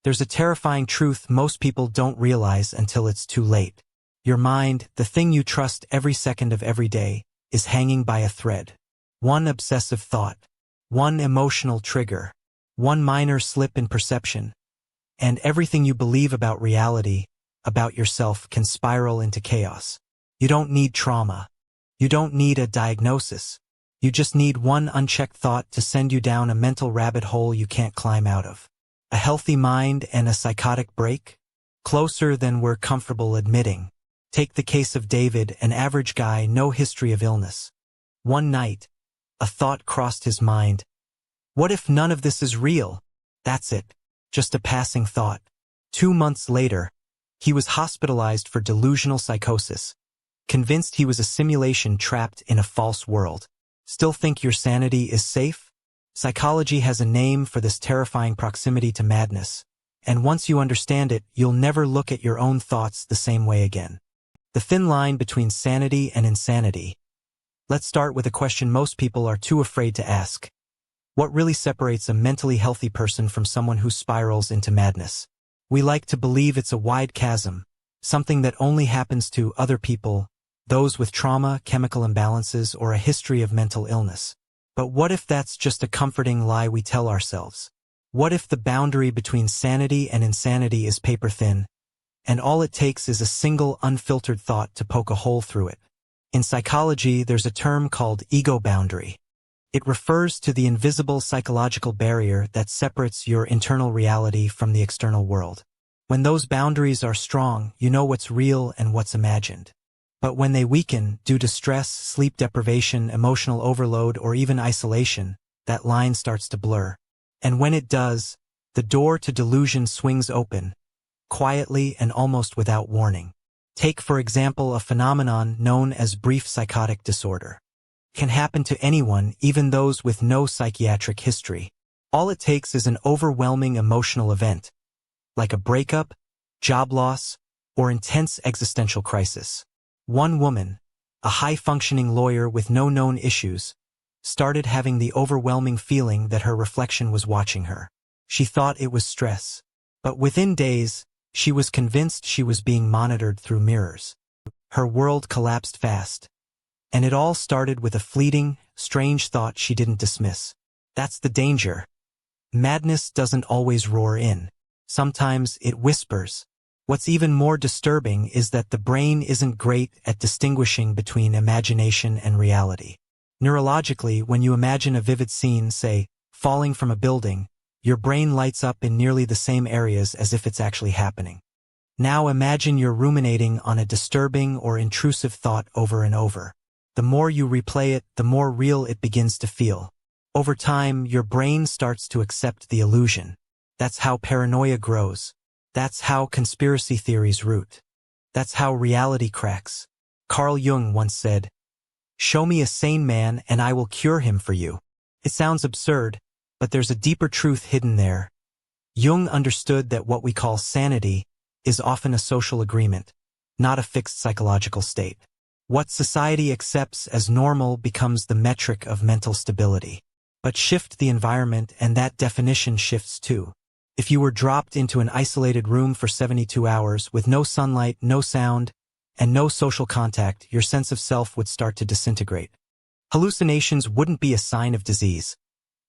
There's a terrifying truth most people don't realize until it's too late. Your mind, the thing you trust every second of every day, is hanging by a thread. One obsessive thought, one emotional trigger, one minor slip in perception, and everything you believe about reality, about yourself, can spiral into chaos. You don't need trauma. You don't need a diagnosis. You just need one unchecked thought to send you down a mental rabbit hole you can't climb out of. A healthy mind and a psychotic break? Closer than we're comfortable admitting. Take the case of David, an average guy, no history of illness. One night, a thought crossed his mind. What if none of this is real? That's it. Just a passing thought. 2 months later, he was hospitalized for delusional psychosis, convinced he was a simulation trapped in a false world. Still think your sanity is safe? Psychology has a name for this terrifying proximity to madness, and once you understand it, you'll never look at your own thoughts the same way again. The thin line between sanity and insanity. Let's start with a question most people are too afraid to ask. What really separates a mentally healthy person from someone who spirals into madness? We like to believe it's a wide chasm, something that only happens to other people, those with trauma, chemical imbalances, or a history of mental illness. But what if that's just a comforting lie we tell ourselves? What if the boundary between sanity and insanity is paper thin, and all it takes is a single unfiltered thought to poke a hole through it? In psychology, there's a term called ego boundary. It refers to the invisible psychological barrier that separates your internal reality from the external world. When those boundaries are strong, you know what's real and what's imagined. But when they weaken due to stress, sleep deprivation, emotional overload, or even isolation, that line starts to blur. And when it does, the door to delusion swings open, quietly and almost without warning. Take, for example, a phenomenon known as brief psychotic disorder. It can happen to anyone, even those with no psychiatric history. All it takes is an overwhelming emotional event, like a breakup, job loss, or intense existential crisis. One woman, a high-functioning lawyer with no known issues, started having the overwhelming feeling that her reflection was watching her. She thought it was stress, but within days, she was convinced she was being monitored through mirrors. Her world collapsed fast, and it all started with a fleeting, strange thought she didn't dismiss. That's the danger. Madness doesn't always roar in. Sometimes it whispers. What's even more disturbing is that the brain isn't great at distinguishing between imagination and reality. Neurologically, when you imagine a vivid scene, say, falling from a building, your brain lights up in nearly the same areas as if it's actually happening. Now imagine you're ruminating on a disturbing or intrusive thought over and over. The more you replay it, the more real it begins to feel. Over time, your brain starts to accept the illusion. That's how paranoia grows. That's how conspiracy theories root. That's how reality cracks. Carl Jung once said, "Show me a sane man and I will cure him for you." It sounds absurd, but there's a deeper truth hidden there. Jung understood that what we call sanity is often a social agreement, not a fixed psychological state. What society accepts as normal becomes the metric of mental stability. But shift the environment and that definition shifts too. If you were dropped into an isolated room for 72 hours with no sunlight, no sound, and no social contact, your sense of self would start to disintegrate. Hallucinations wouldn't be a sign of disease.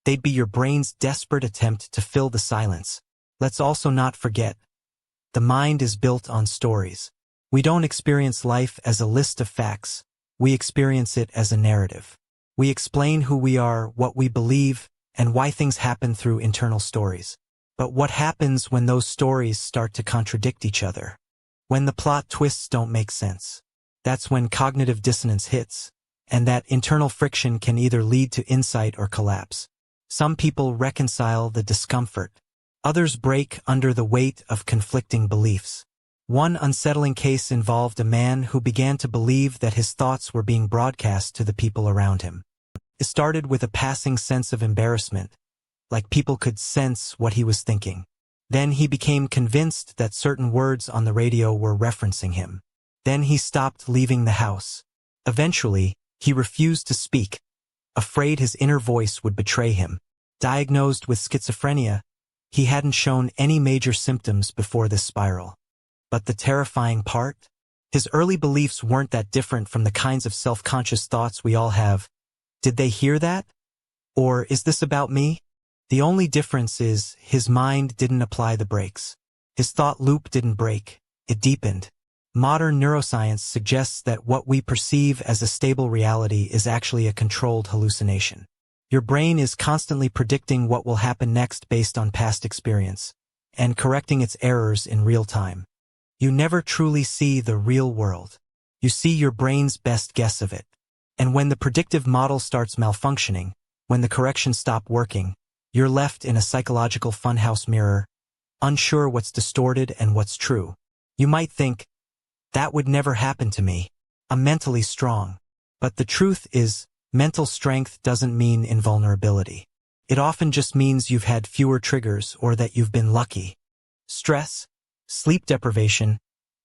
They'd be your brain's desperate attempt to fill the silence. Let's also not forget, the mind is built on stories. We don't experience life as a list of facts. We experience it as a narrative. We explain who we are, what we believe, and why things happen through internal stories. But what happens when those stories start to contradict each other? When the plot twists don't make sense? That's when cognitive dissonance hits, and that internal friction can either lead to insight or collapse. Some people reconcile the discomfort. Others break under the weight of conflicting beliefs. One unsettling case involved a man who began to believe that his thoughts were being broadcast to the people around him. It started with a passing sense of embarrassment, like people could sense what he was thinking. Then he became convinced that certain words on the radio were referencing him. Then he stopped leaving the house. Eventually, he refused to speak, afraid his inner voice would betray him. Diagnosed with schizophrenia, He hadn't shown any major symptoms before this spiral. But the terrifying part? His early beliefs weren't that different from the kinds of self-conscious thoughts we all have. Did they hear that? Or is this about me? The only difference is his mind didn't apply the brakes. His thought loop didn't break, it deepened. Modern neuroscience suggests that what we perceive as a stable reality is actually a controlled hallucination. Your brain is constantly predicting what will happen next based on past experience, and correcting its errors in real time. You never truly see the real world. You see your brain's best guess of it. And when the predictive model starts malfunctioning, when the corrections stop working, you're left in a psychological funhouse mirror, unsure what's distorted and what's true. You might think, that would never happen to me. I'm mentally strong. But the truth is, mental strength doesn't mean invulnerability. It often just means you've had fewer triggers or that you've been lucky. Stress, sleep deprivation,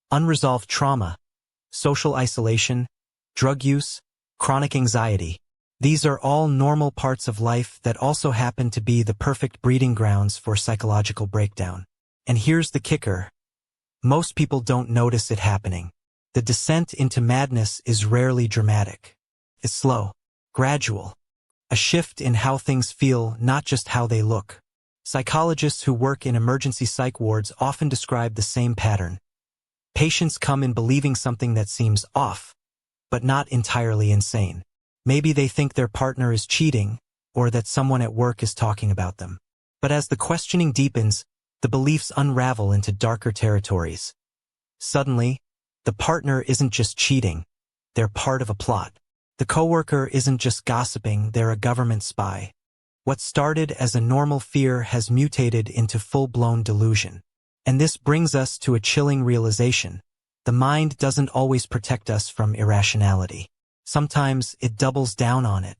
unresolved trauma, social isolation, drug use, chronic anxiety. These are all normal parts of life that also happen to be the perfect breeding grounds for psychological breakdown. And here's the kicker. Most people don't notice it happening. The descent into madness is rarely dramatic. It's slow, gradual. A shift in how things feel, not just how they look. Psychologists who work in emergency psych wards often describe the same pattern. Patients come in believing something that seems off, but not entirely insane. Maybe they think their partner is cheating, or that someone at work is talking about them. But as the questioning deepens, the beliefs unravel into darker territories. Suddenly, the partner isn't just cheating, they're part of a plot. The coworker isn't just gossiping, they're a government spy. What started as a normal fear has mutated into full-blown delusion. And this brings us to a chilling realization. The mind doesn't always protect us from irrationality. Sometimes it doubles down on it.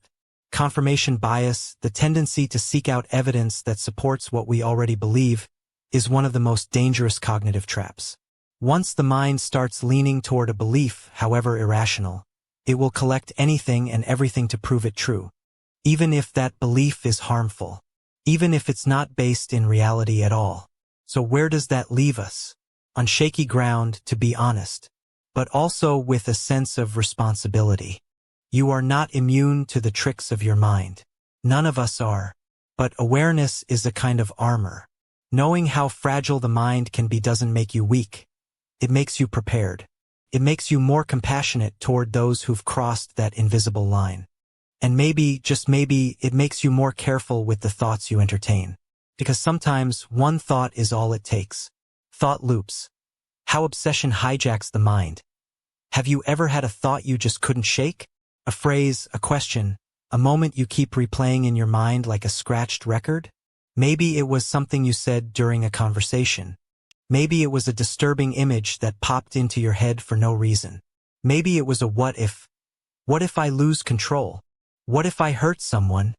Confirmation bias, the tendency to seek out evidence that supports what we already believe, is one of the most dangerous cognitive traps. Once the mind starts leaning toward a belief, however irrational, it will collect anything and everything to prove it true. Even if that belief is harmful. Even if it's not based in reality at all. So where does that leave us? On shaky ground, to be honest. But also with a sense of responsibility. You are not immune to the tricks of your mind. None of us are. But awareness is a kind of armor. Knowing how fragile the mind can be doesn't make you weak. It makes you prepared. It makes you more compassionate toward those who've crossed that invisible line. And maybe, just maybe, it makes you more careful with the thoughts you entertain. Because sometimes one thought is all it takes. Thought loops. How obsession hijacks the mind. Have you ever had a thought you just couldn't shake? A phrase, a question, a moment you keep replaying in your mind like a scratched record? Maybe it was something you said during a conversation. Maybe it was a disturbing image that popped into your head for no reason. Maybe it was a what if. What if I lose control? What if I hurt someone?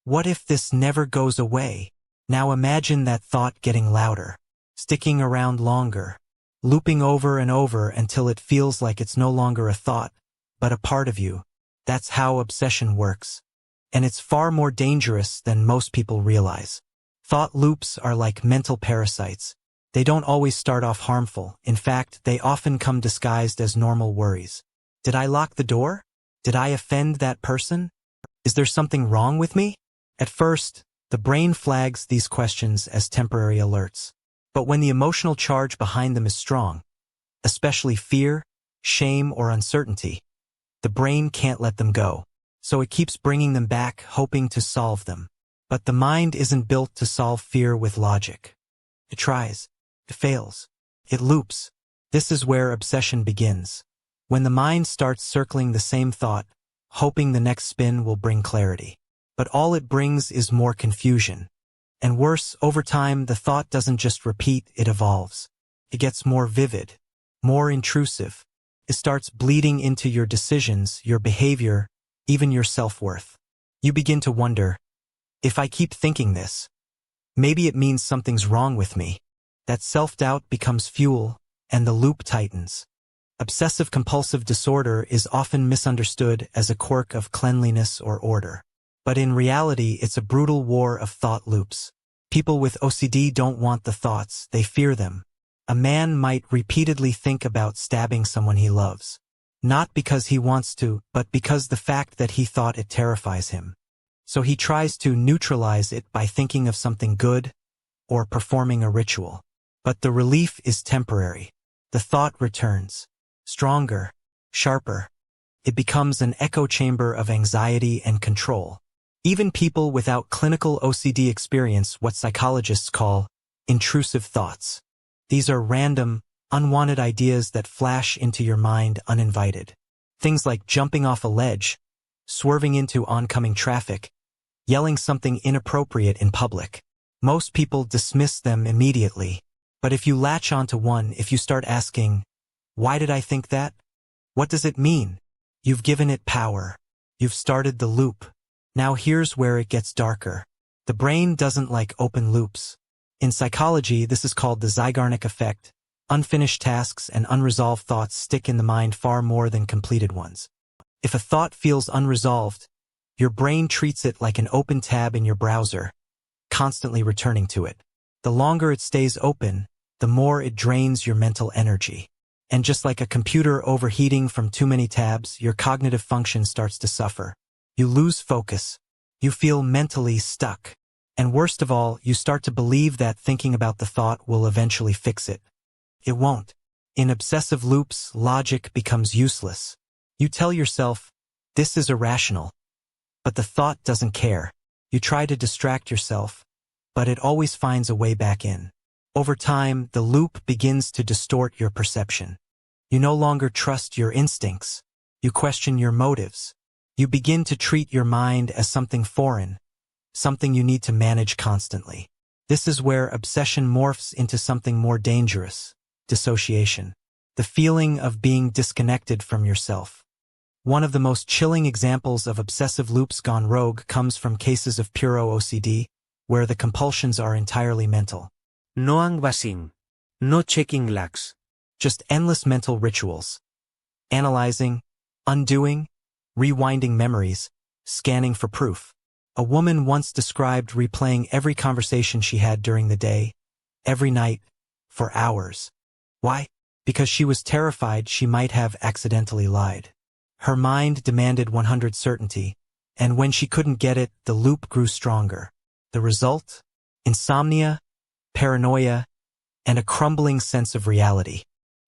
What if this never goes away? Now imagine that thought getting louder, sticking around longer, looping over and over until it feels like it's no longer a thought, but a part of you. That's how obsession works. And it's far more dangerous than most people realize. Thought loops are like mental parasites. They don't always start off harmful. In fact, they often come disguised as normal worries. Did I lock the door? Did I offend that person? Is there something wrong with me? At first, the brain flags these questions as temporary alerts. But when the emotional charge behind them is strong, especially fear, shame, or uncertainty, the brain can't let them go. So it keeps bringing them back, hoping to solve them. But the mind isn't built to solve fear with logic. It tries. It fails. It loops. This is where obsession begins. When the mind starts circling the same thought, hoping the next spin will bring clarity. But all it brings is more confusion. And worse, over time, the thought doesn't just repeat, it evolves. It gets more vivid, more intrusive. It starts bleeding into your decisions, your behavior, even your self-worth. You begin to wonder, if I keep thinking this, maybe it means something's wrong with me. That self-doubt becomes fuel, and the loop tightens. Obsessive-compulsive disorder is often misunderstood as a quirk of cleanliness or order. But in reality, it's a brutal war of thought loops. People with OCD don't want the thoughts, they fear them. A man might repeatedly think about stabbing someone he loves. Not because he wants to, but because the fact that he thought it terrifies him. So he tries to neutralize it by thinking of something good or performing a ritual. But the relief is temporary. The thought returns. Stronger, sharper. It becomes an echo chamber of anxiety and control. Even people without clinical OCD experience what psychologists call intrusive thoughts. These are random, unwanted ideas that flash into your mind uninvited. Things like jumping off a ledge, swerving into oncoming traffic, yelling something inappropriate in public. Most people dismiss them immediately. But if you latch onto one, if you start asking, why did I think that? What does it mean? You've given it power. You've started the loop. Now here's where it gets darker. The brain doesn't like open loops. In psychology, this is called the Zeigarnik effect. Unfinished tasks and unresolved thoughts stick in the mind far more than completed ones. If a thought feels unresolved, your brain treats it like an open tab in your browser, constantly returning to it. The longer it stays open, the more it drains your mental energy. And just like a computer overheating from too many tabs, your cognitive function starts to suffer. You lose focus. You feel mentally stuck. And worst of all, you start to believe that thinking about the thought will eventually fix it. It won't. In obsessive loops, logic becomes useless. You tell yourself, this is irrational. But the thought doesn't care. You try to distract yourself, but it always finds a way back in. Over time, the loop begins to distort your perception. You no longer trust your instincts. You question your motives. You begin to treat your mind as something foreign, something you need to manage constantly. This is where obsession morphs into something more dangerous: dissociation. The feeling of being disconnected from yourself. One of the most chilling examples of obsessive loops gone rogue comes from cases of pure OCD, where the compulsions are entirely mental. No unbasing. No checking lags. Just endless mental rituals. Analyzing, undoing, rewinding memories, scanning for proof. A woman once described replaying every conversation she had during the day, every night, for hours. Why? Because she was terrified she might have accidentally lied. Her mind demanded 100% certainty, and when she couldn't get it, the loop grew stronger. The result? Insomnia, paranoia, and a crumbling sense of reality.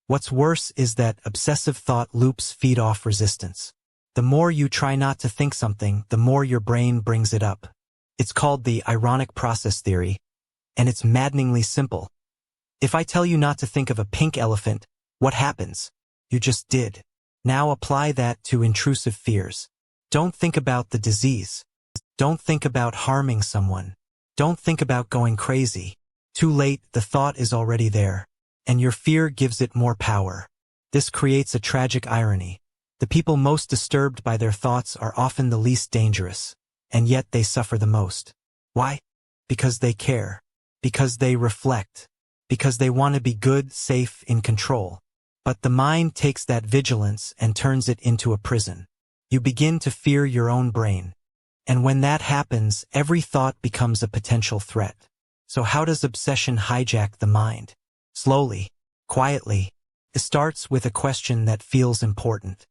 What's worse is that obsessive thought loops feed off resistance. The more you try not to think something, the more your brain brings it up. It's called the ironic process theory, and it's maddeningly simple. If I tell you not to think of a pink elephant, what happens? You just did. Now apply that to intrusive fears. Don't think about the disease. Don't think about harming someone. Don't think about going crazy. Too late, the thought is already there, and your fear gives it more power. This creates a tragic irony. The people most disturbed by their thoughts are often the least dangerous, and yet they suffer the most. Why? Because they care. Because they reflect. Because they want to be good, safe, in control. But the mind takes that vigilance and turns it into a prison. You begin to fear your own brain. And when that happens, every thought becomes a potential threat. So how does obsession hijack the mind? Slowly, quietly. It starts with a question that feels important.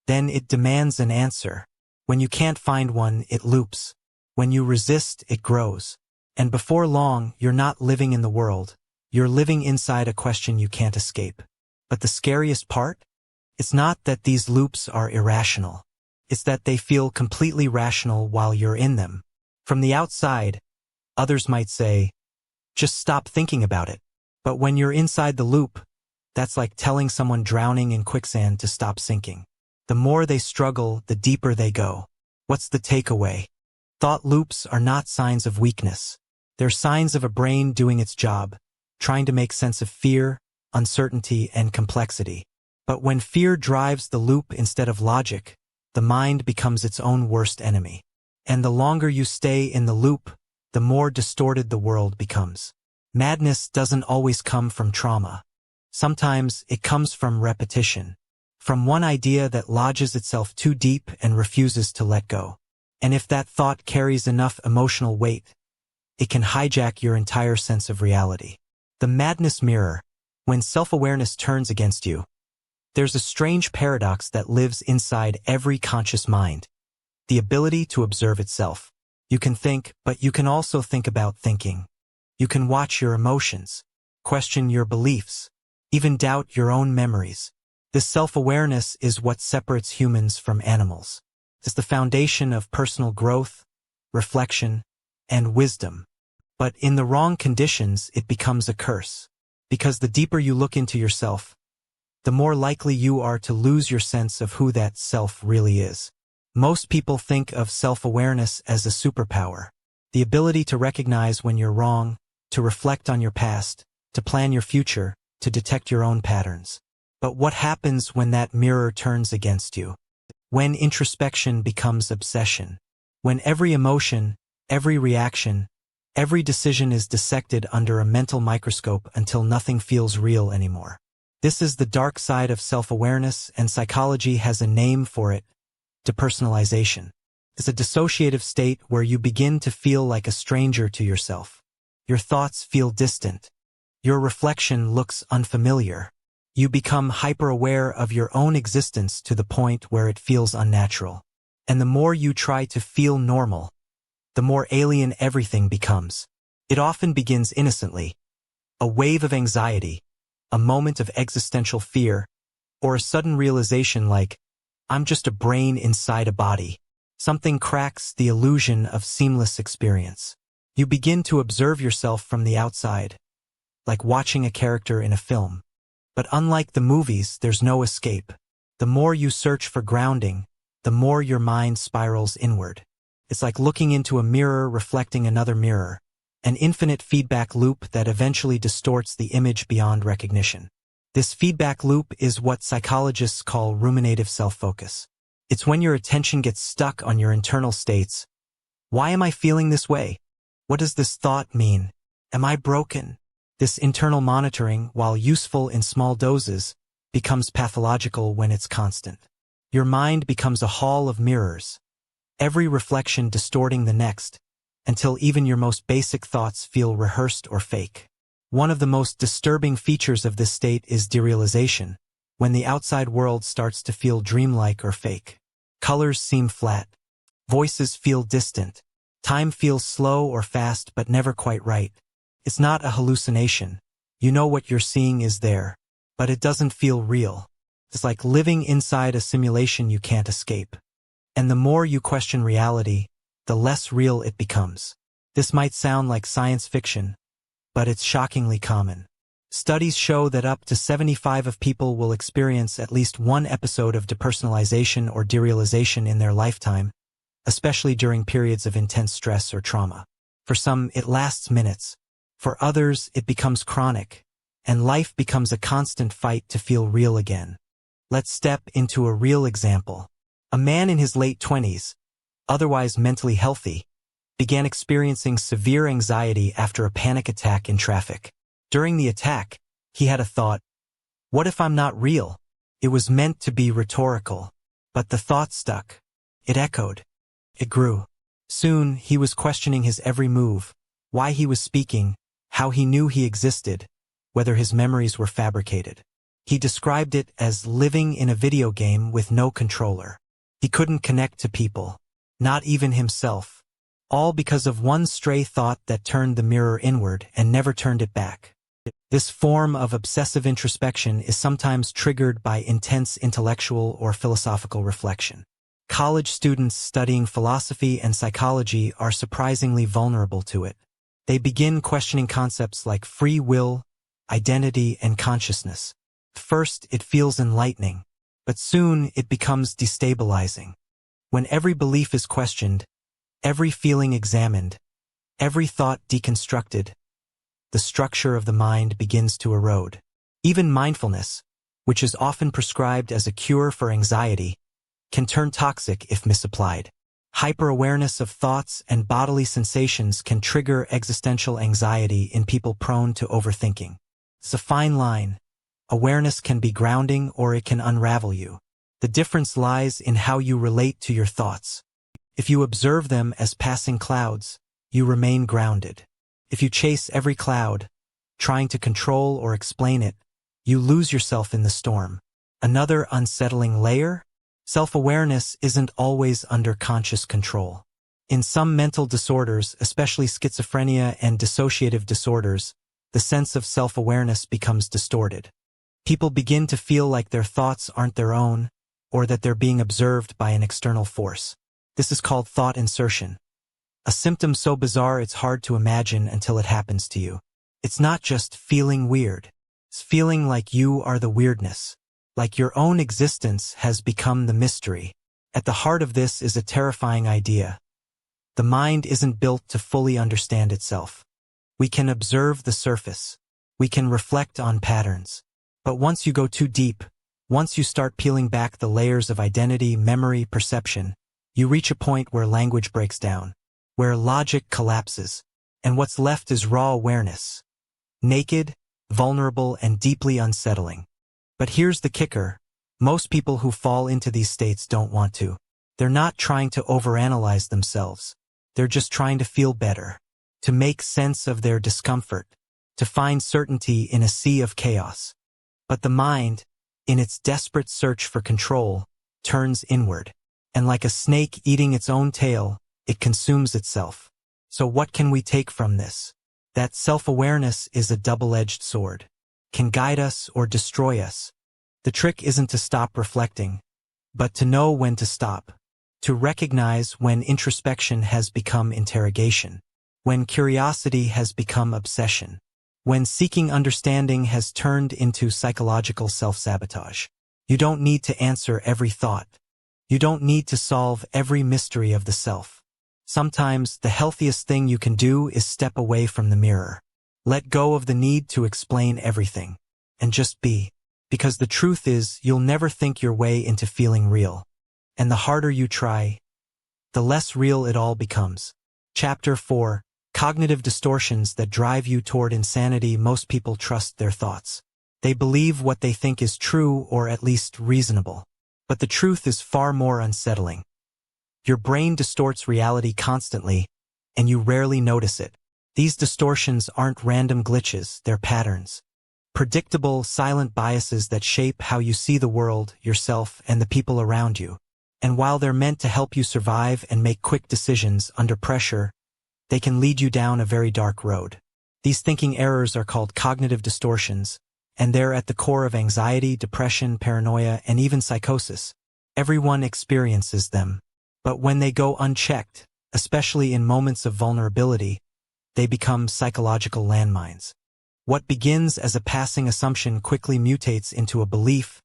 Then it demands an answer. When you can't find one, it loops. When you resist, it grows. And before long, you're not living in the world. You're living inside a question you can't escape. But the scariest part? It's not that these loops are irrational. It's that they feel completely rational while you're in them. From the outside, others might say, just stop thinking about it. But when you're inside the loop, that's like telling someone drowning in quicksand to stop sinking. The more they struggle, the deeper they go. What's the takeaway? Thought loops are not signs of weakness. They're signs of a brain doing its job, trying to make sense of fear, uncertainty, and complexity. But when fear drives the loop instead of logic, the mind becomes its own worst enemy. And the longer you stay in the loop, the more distorted the world becomes. Madness doesn't always come from trauma. Sometimes it comes from repetition, from one idea that lodges itself too deep and refuses to let go. And if that thought carries enough emotional weight, it can hijack your entire sense of reality. The madness mirror. When self-awareness turns against you, there's a strange paradox that lives inside every conscious mind. The ability to observe itself. You can think, but you can also think about thinking. You can watch your emotions, question your beliefs, even doubt your own memories. This self-awareness is what separates humans from animals. It's the foundation of personal growth, reflection, and wisdom. But in the wrong conditions, it becomes a curse. Because the deeper you look into yourself, the more likely you are to lose your sense of who that self really is. Most people think of self-awareness as a superpower. The ability to recognize when you're wrong, to reflect on your past, to plan your future, to detect your own patterns. But what happens when that mirror turns against you? When introspection becomes obsession? When every emotion, every reaction, every decision is dissected under a mental microscope until nothing feels real anymore. This is the dark side of self-awareness, and psychology has a name for it: depersonalization. It's a dissociative state where you begin to feel like a stranger to yourself. Your thoughts feel distant. Your reflection looks unfamiliar. You become hyper-aware of your own existence to the point where it feels unnatural. And the more you try to feel normal, the more alien everything becomes. It often begins innocently. A wave of anxiety, a moment of existential fear, or a sudden realization like, I'm just a brain inside a body. Something cracks the illusion of seamless experience. You begin to observe yourself from the outside, like watching a character in a film. But unlike the movies, there's no escape. The more you search for grounding, the more your mind spirals inward. It's like looking into a mirror reflecting another mirror, an infinite feedback loop that eventually distorts the image beyond recognition. This feedback loop is what psychologists call ruminative self-focus. It's when your attention gets stuck on your internal states. Why am I feeling this way? What does this thought mean? Am I broken? This internal monitoring, while useful in small doses, becomes pathological when it's constant. Your mind becomes a hall of mirrors, every reflection distorting the next, until even your most basic thoughts feel rehearsed or fake. One of the most disturbing features of this state is derealization, when the outside world starts to feel dreamlike or fake. Colors seem flat. Voices feel distant. Time feels slow or fast but never quite right. It's not a hallucination. You know what you're seeing is there, but it doesn't feel real. It's like living inside a simulation you can't escape. And the more you question reality, the less real it becomes. This might sound like science fiction, but it's shockingly common. Studies show that up to 75% of people will experience at least one episode of depersonalization or derealization in their lifetime, especially during periods of intense stress or trauma. For some, it lasts minutes. For others, it becomes chronic, and life becomes a constant fight to feel real again. Let's step into a real example. A man in his late 20s, otherwise mentally healthy, began experiencing severe anxiety after a panic attack in traffic. During the attack, he had a thought, what if I'm not real? It was meant to be rhetorical, but the thought stuck. It echoed. It grew. Soon, he was questioning his every move, why he was speaking, how he knew he existed, whether his memories were fabricated. He described it as living in a video game with no controller. He couldn't connect to people, not even himself, all because of one stray thought that turned the mirror inward and never turned it back. This form of obsessive introspection is sometimes triggered by intense intellectual or philosophical reflection. College students studying philosophy and psychology are surprisingly vulnerable to it. They begin questioning concepts like free will, identity, and consciousness. First, it feels enlightening, but soon it becomes destabilizing. When every belief is questioned, every feeling examined, every thought deconstructed, the structure of the mind begins to erode. Even mindfulness, which is often prescribed as a cure for anxiety, can turn toxic if misapplied. Hyper-awareness of thoughts and bodily sensations can trigger existential anxiety in people prone to overthinking. It's a fine line. Awareness can be grounding or it can unravel you. The difference lies in how you relate to your thoughts. If you observe them as passing clouds, you remain grounded. If you chase every cloud, trying to control or explain it, you lose yourself in the storm. Another unsettling layer? Self-awareness isn't always under conscious control. In some mental disorders, especially schizophrenia and dissociative disorders, the sense of self-awareness becomes distorted. People begin to feel like their thoughts aren't their own, or that they're being observed by an external force. This is called thought insertion. A symptom so bizarre it's hard to imagine until it happens to you. It's not just feeling weird. It's feeling like you are the weirdness. Like your own existence has become the mystery. At the heart of this is a terrifying idea. The mind isn't built to fully understand itself. We can observe the surface. We can reflect on patterns. But once you go too deep, once you start peeling back the layers of identity, memory, perception, you reach a point where language breaks down, where logic collapses, and what's left is raw awareness. Naked, vulnerable, and deeply unsettling. But here's the kicker. Most people who fall into these states don't want to. They're not trying to overanalyze themselves. They're just trying to feel better, to make sense of their discomfort, to find certainty in a sea of chaos. But the mind, in its desperate search for control, turns inward, and like a snake eating its own tail, it consumes itself. So what can we take from this? That self-awareness is a double-edged sword, can guide us or destroy us. The trick isn't to stop reflecting, but to know when to stop, to recognize when introspection has become interrogation, when curiosity has become obsession, when seeking understanding has turned into psychological self-sabotage. You don't need to answer every thought. You don't need to solve every mystery of the self. Sometimes the healthiest thing you can do is step away from the mirror. Let go of the need to explain everything, and just be. Because the truth is, you'll never think your way into feeling real. And the harder you try, the less real it all becomes. Chapter 4. Cognitive distortions that drive you toward insanity. Most people trust their thoughts. They believe what they think is true or at least reasonable. But the truth is far more unsettling. Your brain distorts reality constantly, and you rarely notice it. These distortions aren't random glitches, they're patterns. Predictable, silent biases that shape how you see the world, yourself, and the people around you. And while they're meant to help you survive and make quick decisions under pressure, they can lead you down a very dark road. These thinking errors are called cognitive distortions, and they're at the core of anxiety, depression, paranoia, and even psychosis. Everyone experiences them. But when they go unchecked, especially in moments of vulnerability, they become psychological landmines. What begins as a passing assumption quickly mutates into a belief,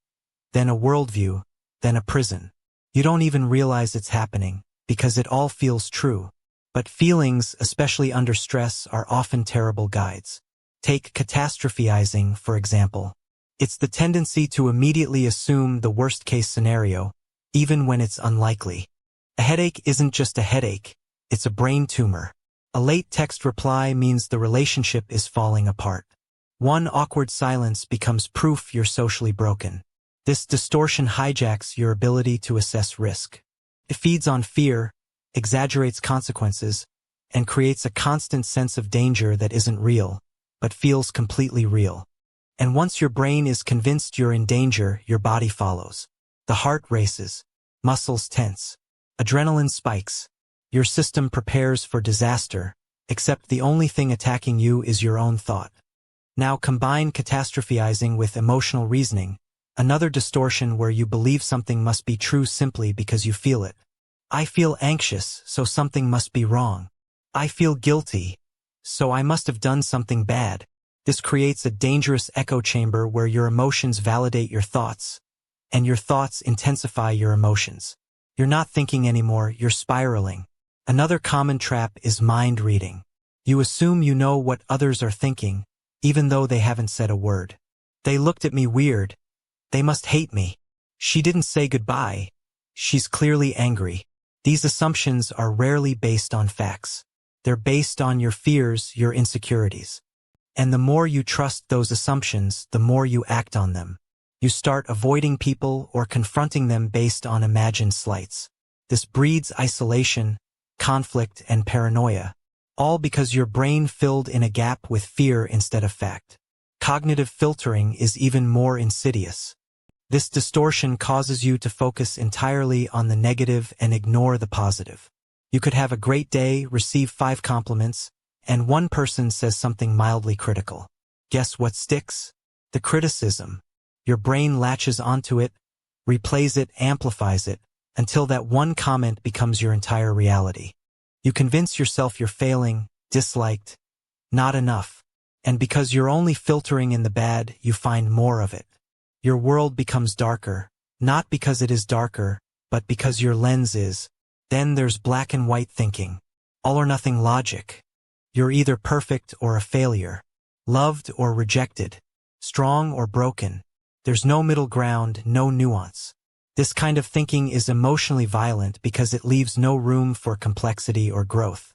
then a worldview, then a prison. You don't even realize it's happening, because it all feels true. But feelings, especially under stress, are often terrible guides. Take catastrophizing, for example. It's the tendency to immediately assume the worst-case scenario, even when it's unlikely. A headache isn't just a headache, it's a brain tumor. A late text reply means the relationship is falling apart. One awkward silence becomes proof you're socially broken. This distortion hijacks your ability to assess risk. It feeds on fear, exaggerates consequences, and creates a constant sense of danger that isn't real, but feels completely real. And once your brain is convinced you're in danger, your body follows. The heart races, muscles tense, adrenaline spikes. Your system prepares for disaster, except the only thing attacking you is your own thought. Now combine catastrophizing with emotional reasoning, another distortion where you believe something must be true simply because you feel it. I feel anxious, so something must be wrong. I feel guilty, so I must have done something bad. This creates a dangerous echo chamber where your emotions validate your thoughts, and your thoughts intensify your emotions. You're not thinking anymore, you're spiraling. Another common trap is mind reading. You assume you know what others are thinking, even though they haven't said a word. They looked at me weird. They must hate me. She didn't say goodbye. She's clearly angry. These assumptions are rarely based on facts. They're based on your fears, your insecurities. And the more you trust those assumptions, the more you act on them. You start avoiding people or confronting them based on imagined slights. This breeds isolation, conflict, and paranoia. All because your brain filled in a gap with fear instead of fact. Cognitive filtering is even more insidious. This distortion causes you to focus entirely on the negative and ignore the positive. You could have a great day, receive 5 compliments, and one person says something mildly critical. Guess what sticks? The criticism. Your brain latches onto it, replays it, amplifies it, until that one comment becomes your entire reality. You convince yourself you're failing, disliked, not enough. And because you're only filtering in the bad, you find more of it. Your world becomes darker, not because it is darker, but because your lens is. Then there's black and white thinking. All or nothing logic. You're either perfect or a failure. Loved or rejected. Strong or broken. There's no middle ground, no nuance. This kind of thinking is emotionally violent because it leaves no room for complexity or growth.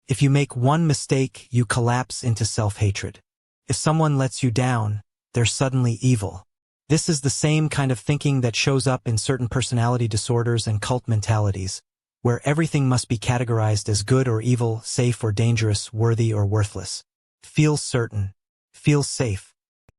If you make one mistake, you collapse into self-hatred. If someone lets you down, they're suddenly evil. This is the same kind of thinking that shows up in certain personality disorders and cult mentalities, where everything must be categorized as good or evil, safe or dangerous, worthy or worthless. Feels certain. Feels safe.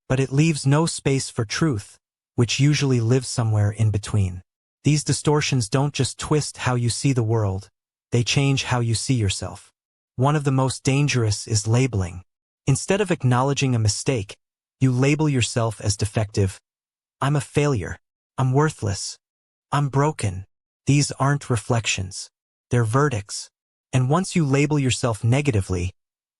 But it leaves no space for truth, which usually lives somewhere in between. These distortions don't just twist how you see the world, they change how you see yourself. One of the most dangerous is labeling. Instead of acknowledging a mistake, you label yourself as defective. I'm a failure. I'm worthless. I'm broken. These aren't reflections. They're verdicts. And once you label yourself negatively,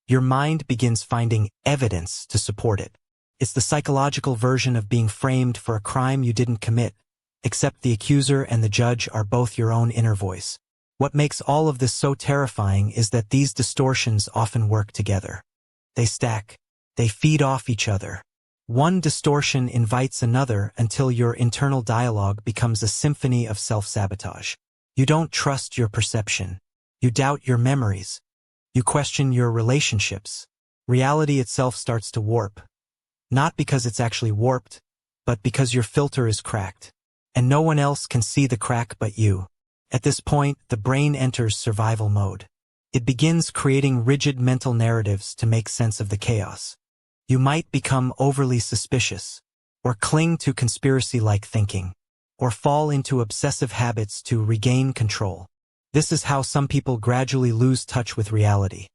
your mind begins finding evidence to support it. It's the psychological version of being framed for a crime you didn't commit, except the accuser and the judge are both your own inner voice. What makes all of this so terrifying is that these distortions often work together. They stack. They feed off each other. One distortion invites another until your internal dialogue becomes a symphony of self-sabotage. You don't trust your perception. You doubt your memories. You question your relationships. Reality itself starts to warp. Not because it's actually warped, but because your filter is cracked. And no one else can see the crack but you. At this point, the brain enters survival mode. It begins creating rigid mental narratives to make sense of the chaos. You might become overly suspicious, or cling to conspiracy-like thinking, or fall into obsessive habits to regain control. This is how some people gradually lose touch with reality.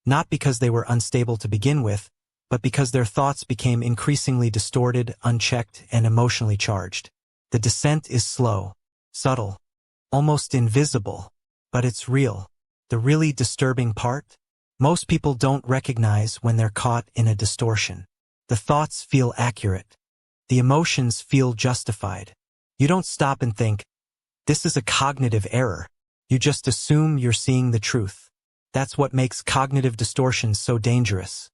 Not because they were unstable to begin with, but because their thoughts became increasingly distorted, unchecked, and emotionally charged. The descent is slow, subtle, almost invisible, but it's real. The really disturbing part? Most people don't recognize when they're caught in a distortion. The thoughts feel accurate. The emotions feel justified. You don't stop and think, this is a cognitive error. You just assume you're seeing the truth. That's what makes cognitive distortions so dangerous.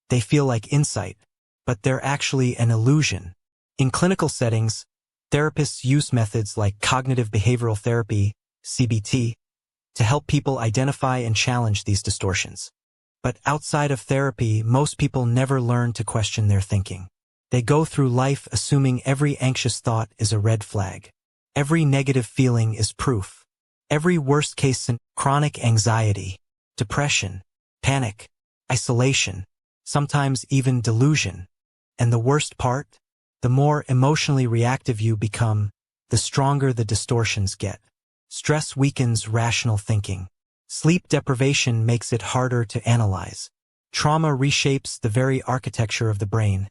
They feel like insight, but they're actually an illusion. In clinical settings, therapists use methods like cognitive behavioral therapy, CBT, to help people identify and challenge these distortions. But outside of therapy, most people never learn to question their thinking. They go through life assuming every anxious thought is a red flag. Every negative feeling is proof. Every worst-case scenario, chronic anxiety, depression, panic, isolation, sometimes even delusion. And the worst part? The more emotionally reactive you become, the stronger the distortions get. Stress weakens rational thinking. Sleep deprivation makes it harder to analyze. Trauma reshapes the very architecture of the brain,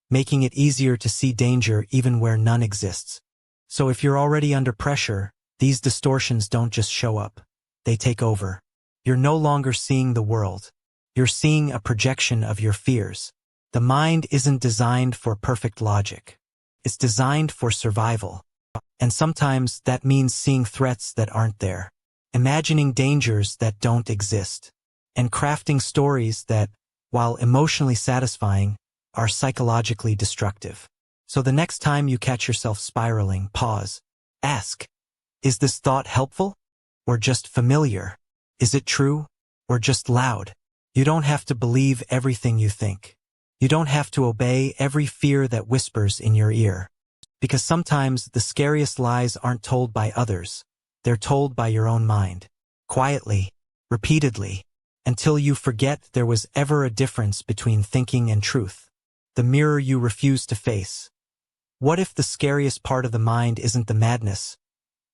making it easier to see danger even where none exists. So if you're already under pressure, these distortions don't just show up. They take over. You're no longer seeing the world. You're seeing a projection of your fears. The mind isn't designed for perfect logic. It's designed for survival. And sometimes that means seeing threats that aren't there, imagining dangers that don't exist, and crafting stories that, while emotionally satisfying, are psychologically destructive. So the next time you catch yourself spiraling, pause. Ask, is this thought helpful? Or just familiar? Is it true? Or just loud? You don't have to believe everything you think. You don't have to obey every fear that whispers in your ear. Because sometimes the scariest lies aren't told by others. They're told by your own mind. Quietly, repeatedly, until you forget there was ever a difference between thinking and truth. The mirror you refuse to face. What if the scariest part of the mind isn't the madness,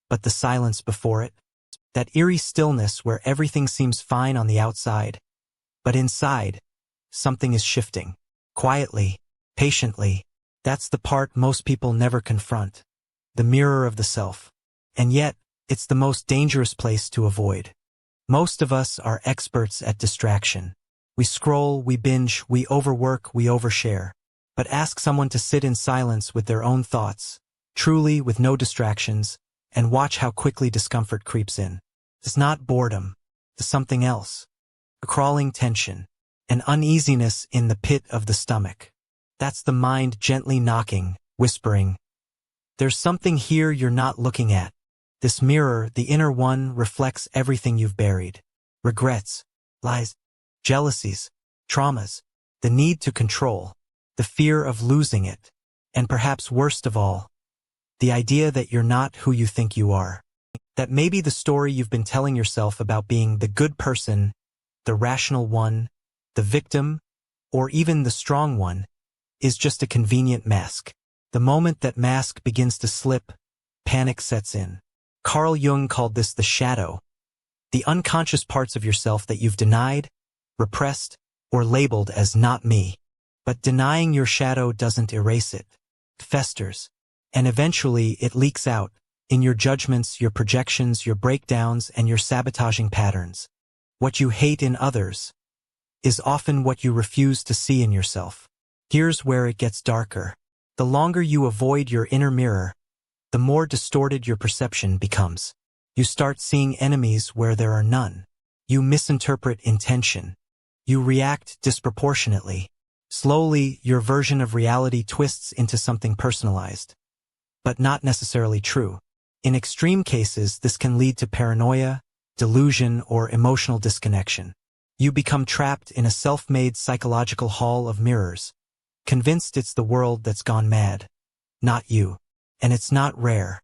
but the silence before it? That eerie stillness where everything seems fine on the outside, but inside, something is shifting. Quietly, patiently. That's the part most people never confront. The mirror of the self. And yet, it's the most dangerous place to avoid. Most of us are experts at distraction. We scroll, we binge, we overwork, we overshare. But ask someone to sit in silence with their own thoughts, truly with no distractions, and watch how quickly discomfort creeps in. It's not boredom. It's something else. A crawling tension. An uneasiness in the pit of the stomach. That's the mind gently knocking, whispering, "There's something here you're not looking at." This mirror, the inner one, reflects everything you've buried. Regrets, lies, jealousies, traumas, the need to control, the fear of losing it, and perhaps worst of all, the idea that you're not who you think you are. That maybe the story you've been telling yourself about being the good person, the rational one, the victim, or even the strong one, is just a convenient mask. The moment that mask begins to slip, panic sets in. Carl Jung called this the shadow, the unconscious parts of yourself that you've denied, repressed, or labeled as not me. But denying your shadow doesn't erase it. It festers, and eventually it leaks out, in your judgments, your projections, your breakdowns, and your sabotaging patterns. What you hate in others is often what you refuse to see in yourself. Here's where it gets darker. The longer you avoid your inner mirror, the more distorted your perception becomes. You start seeing enemies where there are none. You misinterpret intention. You react disproportionately. Slowly, your version of reality twists into something personalized, but not necessarily true. In extreme cases, this can lead to paranoia, delusion, or emotional disconnection. You become trapped in a self-made psychological hall of mirrors, convinced it's the world that's gone mad, not you. And it's not rare.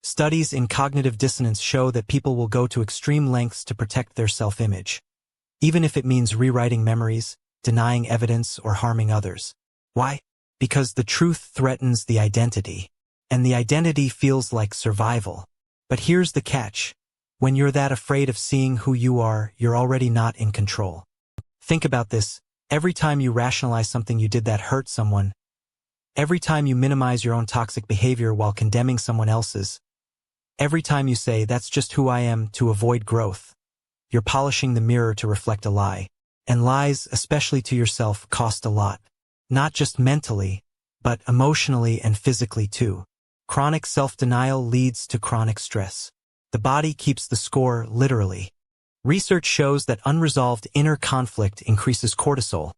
Studies in cognitive dissonance show that people will go to extreme lengths to protect their self-image, even if it means rewriting memories, denying evidence, or harming others. Why? Because the truth threatens the identity, and the identity feels like survival. But here's the catch. When you're that afraid of seeing who you are, you're already not in control. Think about this. Every time you rationalize something you did that hurt someone, every time you minimize your own toxic behavior while condemning someone else's, every time you say, "That's just who I am," to avoid growth, you're polishing the mirror to reflect a lie. And lies, especially to yourself, cost a lot. Not just mentally, but emotionally and physically too. Chronic self-denial leads to chronic stress. The body keeps the score, literally. Research shows that unresolved inner conflict increases cortisol,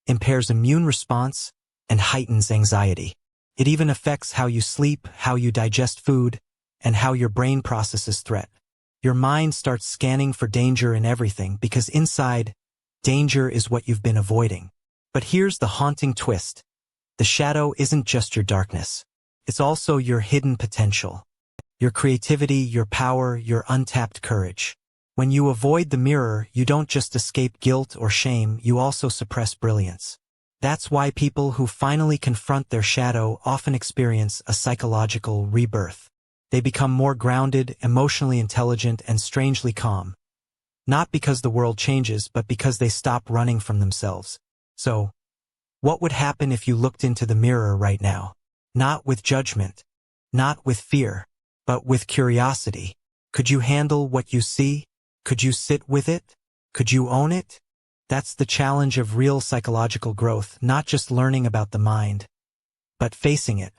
impairs immune response, and heightens anxiety. It even affects how you sleep, how you digest food, and how your brain processes threat. Your mind starts scanning for danger in everything because inside, danger is what you've been avoiding. But here's the haunting twist. The shadow isn't just your darkness. It's also your hidden potential. Your creativity, your power, your untapped courage. When you avoid the mirror, you don't just escape guilt or shame, you also suppress brilliance. That's why people who finally confront their shadow often experience a psychological rebirth. They become more grounded, emotionally intelligent, and strangely calm. Not because the world changes, but because they stop running from themselves. So, what would happen if you looked into the mirror right now? Not with judgment, not with fear, but with curiosity. Could you handle what you see? Could you sit with it? Could you own it? That's the challenge of real psychological growth, not just learning about the mind, but facing it,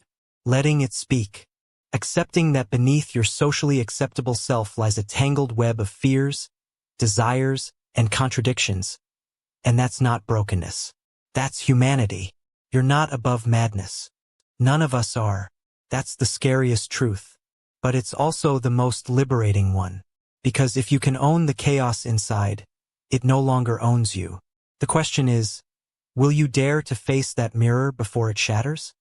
letting it speak, accepting that beneath your socially acceptable self lies a tangled web of fears, desires, and contradictions. And that's not brokenness. That's humanity. You're not above madness. None of us are. That's the scariest truth. But it's also the most liberating one. Because if you can own the chaos inside, it no longer owns you. The question is, will you dare to face that mirror before it shatters?